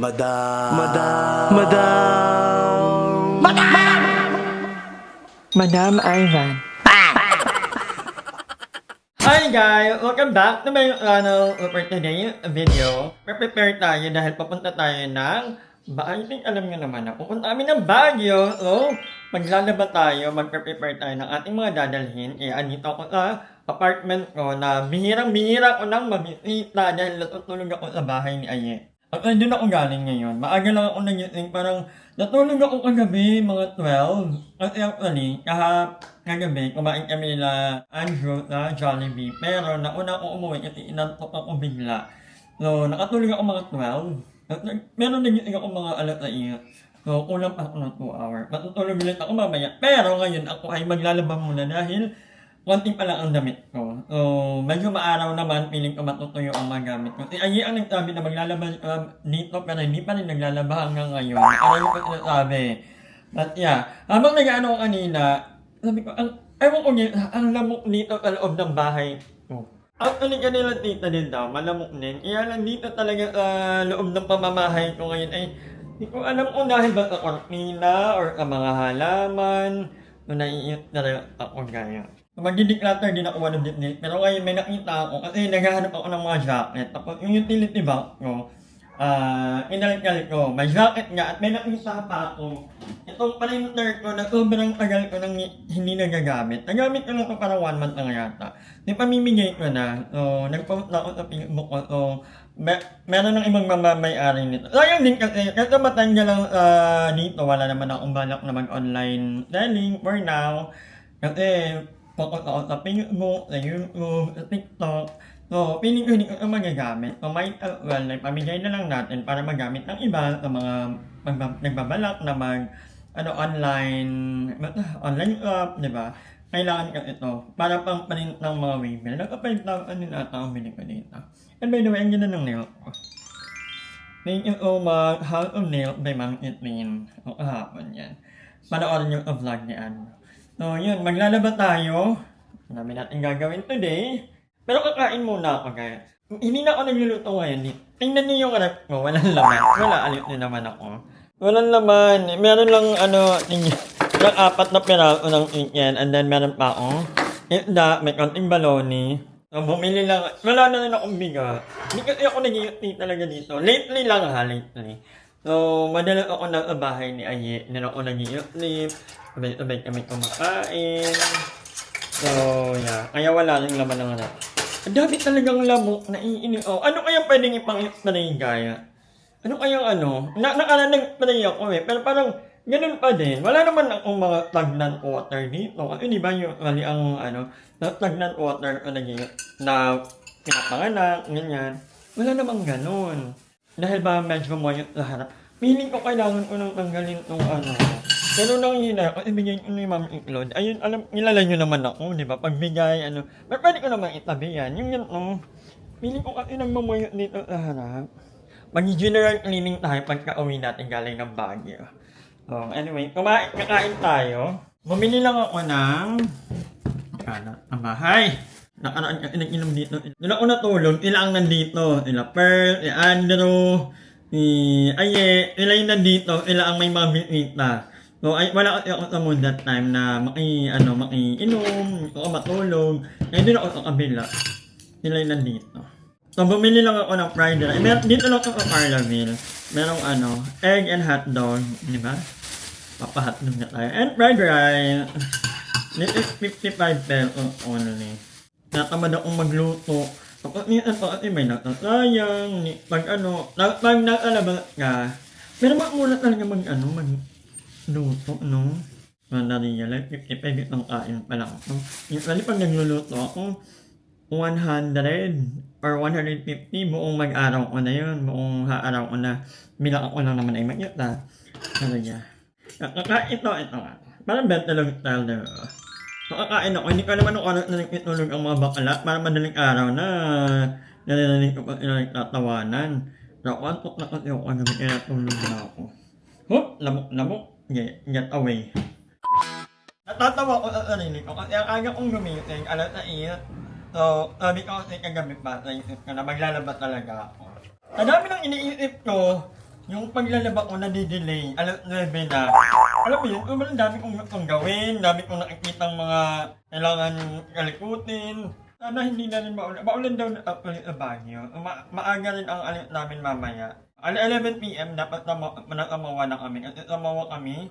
Madam. Madam Ivan. Hi guys! Welcome back to my for today's video. Prepare tayo dahil papunta tayo ng I think alam nyo naman na pupunta kami ng Baguio. So, maglalaba tayo, mag-prepare tayo ng ating mga dadalhin. Andito ako sa apartment ko na bihirang-bihira ko nang mabisita dahil natutulog ako sa bahay ni Aye. At doon ako galing ngayon. Maaga lang ako nagising, parang natulog ako kagabi, mga 12. Kasi actually, kagabi, kumain kami nila Andrew sa Jollibee. Pero nauna ako umuwi kasi inantok ako bigla. So, nakatulog ako mga 12. At meron nagising ako mga alas 6. So, kulang pa ako ng 2 hours. Matutulog ulit ako mamaya. Pero ngayon ako ay maglalaba muna dahil konti pa lang ang damit ko. So, medyo maaraw naman, piling ko matutuyo ang mga gamit ko. Ay, ang nagsabi na maglalaba dito, pero hindi pa rin naglalaba hanggang ngayon. Ano yung sinasabi? But yeah, habang nag-ano ko kanina, sabi ko, ewan ko ang lamok dito sa loob ng bahay ko. Actually, kanila tita din daw, malamok din. Kaya lang dito talaga sa loob ng pamamahay ko ngayon ay hindi ko alam kung dahil ba sa kortina or sa mga halaman. So, naiiyot na ako gaya. So, mag-declutter din ako one of the days. Pero ngayon may nakita ako kasi naghahanap ako ng mga jacket. Tapos yung utility bag ko, inalit ko. May jacket nga at may nakita pa ako. Itong printer ko na sobrang tagal ko nang hindi nagagamit. Nagamit ko lang ito para 1 month lang yata. May pamimigay ko na. So, nag-post na ako sa Facebook ko. So, meron ng ibang mamamay-ari nito. So, yun din kasi matanda lang dito. Wala naman akong balak na mag-online selling for now. Kasi, focus ako sa Facebook, sa YouTube, sa TikTok. So, piling ko hindi ko magagamit. So, might as well, pamigay na lang natin para magamit ng iba sa mga nagbabalak na online shop, di ba? Kailangan ka ito para pang print ng mga waybill. Nagka-5,000 din ata ang binig ko dito. And by the way, ang ganda ng nail ko. Thank you so much. House of Nail by Mang Itlin. O kahapon yan. Panoorin yung vlog ni Ano. So, yun. Maglalaba tayo. Marami natin gagawin today. Pero kakain muna ako, guys. Hindi na ako nagluluto ngayon. Tingnan niyo yung rep ko. Walang laman. Wala, alit din naman ako. Walang laman. Meron lang, yung 4 na piraso ng chicken. And then, meron pa akong isda. May konting baloney. So, bumili lang. Wala na rin akong biga. Hindi kasi ako nag-iuti talaga dito. Lately lang lately. So, madalas ako na sa bahay ni Aye. Hindi na ako nag-iuti. Sabay kami kumakain. So, yeah. Kaya wala rin laman ng rep. Ang dami talagang lamok na iinip. Oh, ano kaya pwedeng ipang-spray gaya? Ano kayang nag-spray ako pero parang ganun pa din. Wala naman akong mga stagnant water dito. Kasi di ba yung stagnant water na pinapanganak, ganyan. Wala namang ganun. Dahil ba medyo moyot sa harap. Feeling ko kailangan ko nang tanggalin itong Pero nang hina, kasi bigyan ko ni Ma'am Iklod. Ayun, nilala nyo naman ako, di ba? Pagbigay, Pero pwede ko naman itabi yan. Yung feeling ko kasi nagmamoyot dito sa harap. Mag-general cleaning tayo pagka-uwi natin galing ng Baguio. So, anyway, kakain tayo. Bumili lang ako ng ang bahay. Nakaraan kasi nag-inom dito. Nila ko natulog, sila ang nandito. Sila Pearl, si Andrew, si Aye, sila yung nandito, sila ang may mga bisita. So, wala kasi ako sa mood that time na makiinom, gusto ko matulog. Ngayon din ako sa kabila. Sila yung nandito. So, bumili lang ako ng fried rice. Dito lang ako sa Carlaville. Merong egg and hotdog. Di ba? Papa-hotdog na tayo. And fried rice. This is 55 pesos only. Natamad akong magluto. Kapag minsan pa kasi may natasayang. Pag nakalabas ka. Pero makulat talaga luto, no? Na-realize, 55 ang kain pa lang ako. Usually, pag nagluluto ako, 100 or 150 buong mag-araw ko na yun. Buong haaraw ko na. Bilang ako lang naman ay makita. Pero yeah. Ito nga. Parang bentalog style na. Kakain ako. Hindi ko naman ako nagtitulog ang mga bakala para madaling araw na narinig ko pa nagtatawanan. So, antok na kasi ako kagabi kaya natulog na ako. Lamok. Get away. Natatawa ko sa sarili ko kasi ang aga kong gumising, alas 6. So, sabi ko kasi kagabi pa, naisip ko na maglalaba talaga ako. Ang dami nang iniisip ko, Yung paglalaba ko nadidelay, alas 9 na. Alam mo yun, ang dami kong gustong gawin, dami kong nakikitang mga kailangan kalikutin. Sana hindi na rin maulan. Maulan daw na ulit sa banyo. Maaga rin ang alit namin mamaya. 11 PM dapat nakamawa na kami. At nakamawa kami,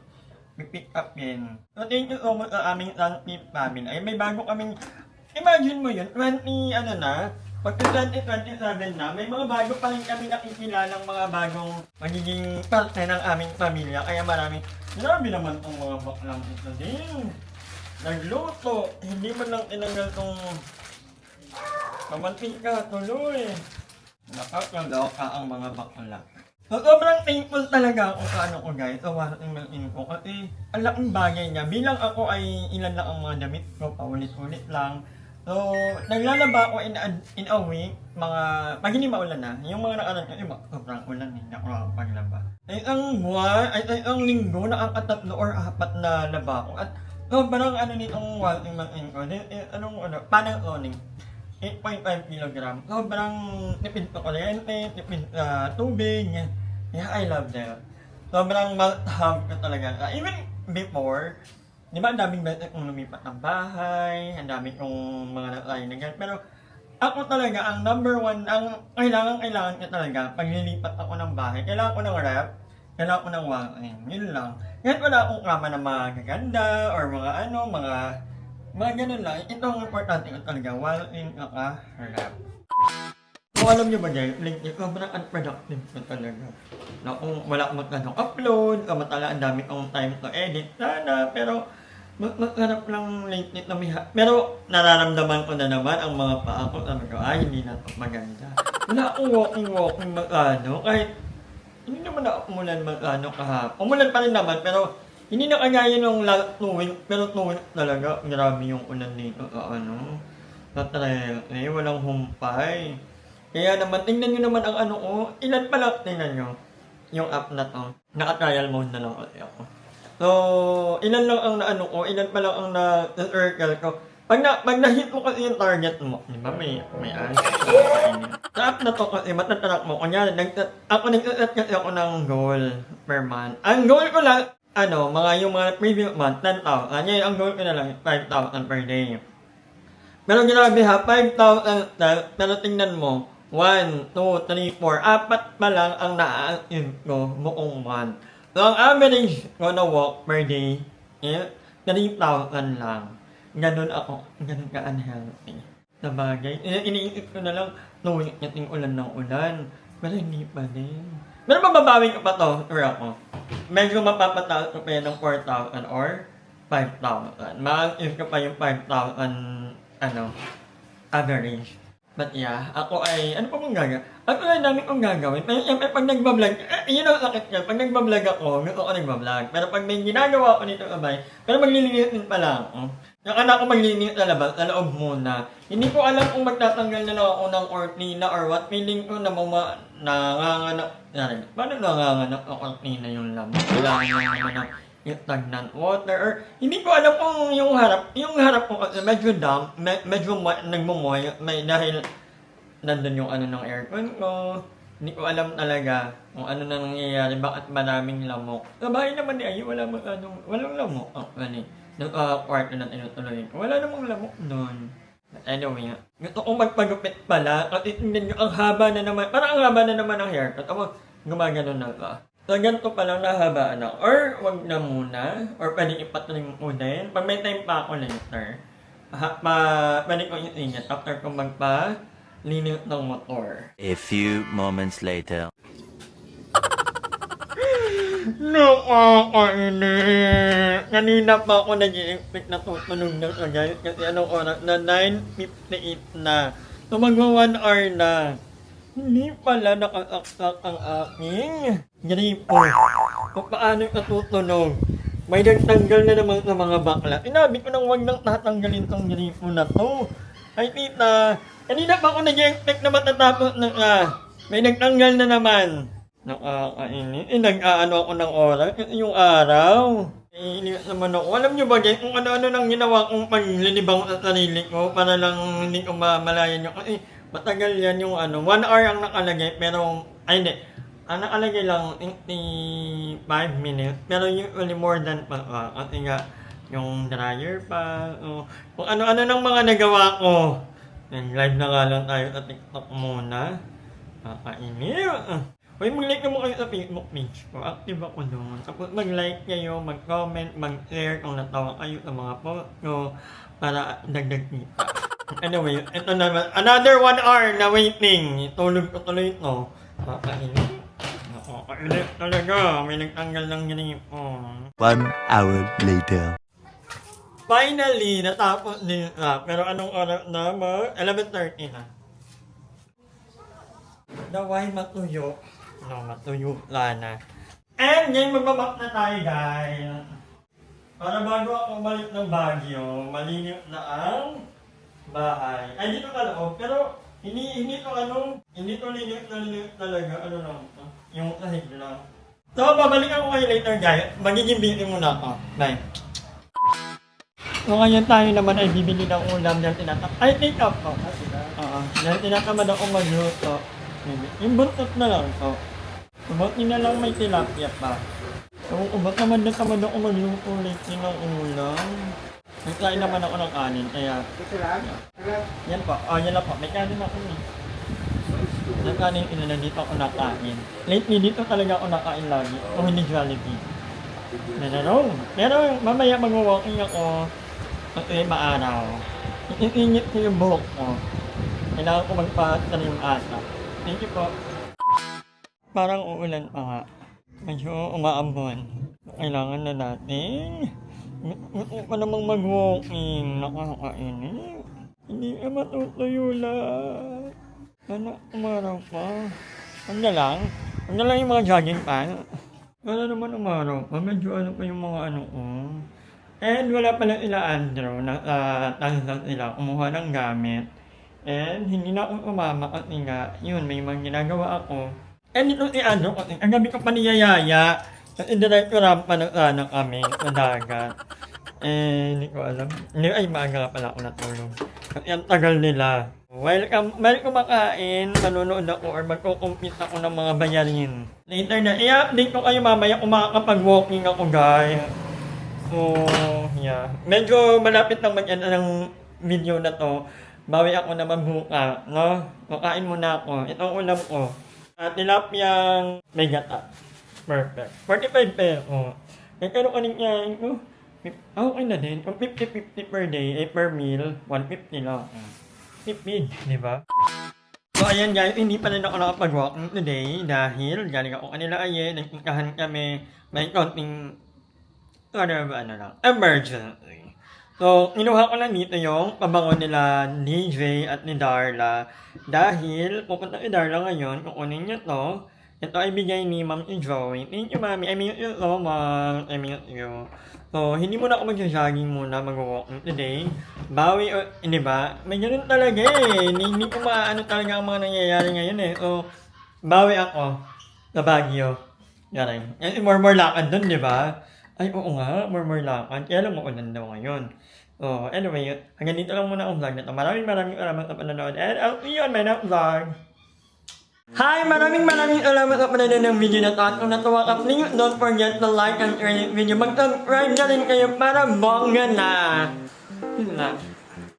pick up yun. So thank you so much sa aming Sunbeam family. Ay may bago kaming, imagine mo yun, 20 ano na, pag 2027 na, may mga bago pa rin kami nakikilalang mga bagong magiging parte ng aming pamilya. Kaya grabe naman tong mga baklang ito din. Nagluto, hindi man lang tinanggal tong mamantika tuloy. Nakakagawa ang mga bakla. So, sobrang thankful talaga ako sa ano ko guys, sa washing machine ko. Kasi ang laking bagay niya. Bilang ako ay ilan lang ang mga damit ko, paulit-ulit lang. So, naglalaba ako in a week, pag hindi maulan na, yung mga nakaraan ko, sobrang ulan, hindi ako nakapaglaba. Ay, isang buwan, ay isang linggo, nakakatatlo or 4 na laba ko. At sobrang ano nitong washing machine ko, Panasonic, 8.5 kilogram. Sobrang tipid sa kuryente, tipid sa tubig, yeah, I love that. Sobrang must-have ko talaga. Even before, di ba, ang daming beses kong lumipat ng bahay, ang daming kong mga nakainan. Pero ako talaga, ang number one, ang kailangan ko talaga, pag nilipat ako ng bahay, kailangan ko ng ref, kailangan ko ng wangin. Yun lang. Kahit wala akong kama na magaganda, or mga ganun lang. Ito ang importante ko talaga, wangin ka-ref. Kung alam nyo ba guys, sobrang unproductive ko talaga. Na kung wala akong upload, kamatala ang dami kong time to edit sana, pero maghanap lang lately na pero nararamdaman ko na naman ang mga paa ko. Sabi ko, hindi na ito maganda. Wala akong walking kahit hindi naman na umulan kahapon. Umulan pa rin naman, pero hindi na kagaya nung tuwing, pero tuwing talaga, grabe yung ulan dito sa walang humpay. Kaya naman, tingnan nyo naman ang ilan pa lang, tingnan nyo, yung app na to, naka-trial mode na lang ulit ako. So, ilan lang ang ilan pa lang ang na-circle ko. Pag na-hit mo kasi yung target mo, di ba may sa app na to kasi matatrack mo. Kunyari, nag-set kasi ako ng goal per month. Ang goal ko lang, yung mga previous month, 10,000. Ngayon, ang goal ko na lang, 5,000 per day. Pero grabe ha, 5,000 pero tingnan mo, 1, 2, 3, 4, 4 pa lang ang na-achieve ko buong month. So, ang average ko na walk per day is 3,000 lang. Ganun ka-unhealthy. Sa bagay, iniisip ko na lang, tuwing nating ulan ng ulan. Pero hindi pa din. Pero mababawi ko pa to, sure ako. Medyo mapapataas ko pa yan ng 4,000 or 5,000. Ma-achieve ko pa yung 5,000, average. But yeah, ako ay, ano pa mong gagawin? Ako ay dami kong gagawin. Pero siyempre pag nagbablog, yun ang sakit niya. Pag nagbablog ako, gusto ko nagbablog. Pero pag may ginagawa ko nito sabay, pero maglilinis din pala ako. Yung anak ko maglilinis sa labas, sa loob muna. Hindi ko alam kung magtatanggal na lang ako ng cortina or what. Feeling ko na nanganganak. Paano nanganganak ang cortina yung lamp? Kailangan nyo naman ng stagnant water or hindi ko alam kung yung harap ko kasi medyo damp, medyo nagmumoy dahil nandun yung ng aircon ko. Hindi ko alam talaga kung ano na nangyayari, bakit maraming lamok. Sa bahay naman walang lamok. Kwarto na tinutuloy ko. Wala namang lamok doon. But anyway, gusto kong magpagupit pala kasi tingnan nyo, ang haba na naman, parang ang haba na naman ng haircut. Ako, gumagano na ka. So, ganito pa lang nahabaan ako. Or, wag na muna. Or, pwede ipatuloy mo din. Pag may time pa ako later, pwede ko iingat after ko linis ng motor. A few moments later. Nakakainis! Kanina pa ako nag-i-expect na tutunog na guys. Kasi anong oras na? 9:58 na. So, magwa 1 hour na. Hindi pala nakasaksak ang aking gripo. So, paano natutunog? May nagtanggal na naman sa mga bakla. Sinabi ko nang huwag nang tatanggalin tong gripo na to. Ay tita, kanina pa ako nag-expect na matatapos na may nagtanggal na naman. Nakakainis. Nag-aano ako ng oras kasi yung araw. Iniwas naman ako. Alam nyo ba guys kung ano-ano nang ginawa kong paglilibang sa sarili ko para lang hindi ko mamalayan nyo. Kasi matagal yan yung 1 hour ang nakalagay pero, hindi. ang nakalagay lang 5 minutes, pero usually more than pa kasi nga, yung dryer pa, kung ano-ano ng mga nagawa ko. Nag-live na nga lang tayo sa TikTok muna. Kakainip. Uy, mag-like naman kayo sa Facebook page ko. Active ako doon. Tapos mag-like kayo, mag-comment, mag-share kung natawa kayo sa mga post ko para dagdag kita. Anyway, ito naman. Another 1 hour na waiting. Tulog ko tuloy ito. Kakainip. Nakakainip talaga. May nagtanggal ng ganipon. 1 hour later. Finally, natapos din pero anong oras na? 11:30 na. Daway matuyo. Matuyo na. And ngayon magbabak na tayo, guys. Para bago ako balik ng Baguio, malinis na ang bahay. Ay, dito ka loob. Pero, hindi to linis talaga. Ano lang ito? Yung sahig lang. So, babalik ako kayo later, guys. Magiging busy muna ako. Bye. So ngayon tayo naman ay bibili ng ulam dahil ay take up ko. Dahil tinatamad ako magluto. Yung buntot na lang to. Buti na lang may tilapia pa. So ba't naman na tamad ako magluto lately ng ulam? Nagkain naman ako ng kanin kaya... Yan po. Yan lang po. May kanin ako eh. Yung kanin dito ako nakain. Lately dito talaga ako nakain lagi. Kung hindi Jollibee. Pero mamaya mag-walking ako. Kasi maaraw. Iinit ko yung buhok ko. Kailangan ko magpa-trim ata. Thank you po. Parang uulan pa nga. Medyo umaambon. Kailangan na natin. Gusto pa namang mag-walking. Nakakainit. Hindi ka matutuyo lang. Sana umaraw pa. Huwag na lang yung mga jogging pants. Wala naman umaraw pa. Medyo pa yung mga ko. And wala pala sila Andrew, tansal sila, kumuha ng gamit. And hindi na ako umama kasi nga, yun, may mga ginagawa ako. And ito si Andrew kasi, ang gabi ko pa niyayaya. Kasi direktoran pa na kami sa dagat. Hindi ko alam. Ay, maaga pala ako natulog. Kasi ang tagal nila. While kumakain, manonood ako or magkukumpit ako ng mga bayarin. Later na, i-update ko kayo mamaya kung makakapag-walking ako, guys. So, yeah. Medyo malapit lang mag-end ng video na to. Bawi ako na magbuka, no? Makain muna ako. Ito ang ulam ko. Tilapiyang may gata. Perfect. 45 peso. Kaya kanin yan, okay na din. Kung 50-50 per day, per meal, 150 lang. 50, di ba? So, ayan guys, hindi pa rin ako nakapag-walking today dahil galing ako kanila ayen, nagpuntahan kami, may konting emergency. So, inuha ko lang dito yung pabango nila DJ at ni Darla. Dahil, pupunta ni Darla ngayon, kukunin niya to. Ito ay bigay ni Ma'am Joey. Thank you, Mami. I miss you so much. I miss you. So, hindi muna ako mag-jogging muna, mag-walking today. Bawi, di ba? May ganun talaga eh. Hindi ko maano talaga ang mga nangyayari ngayon eh. So, bawi ako sa Baguio. Yan. More lakad dun, di ba? Ay, oo nga, more lakad. Kaya lang maulan daw ngayon. So, anyway, hanggang dito lang muna ang vlog na ito. Maraming salamat sa panonood. And I'll see you on my next vlog. Hi! Maraming salamat sa panonood ng video na ito. At kung natuwa ka, please don't forget to like and share this video. Mag-subscribe na rin kayo para bongga na. Yun lang.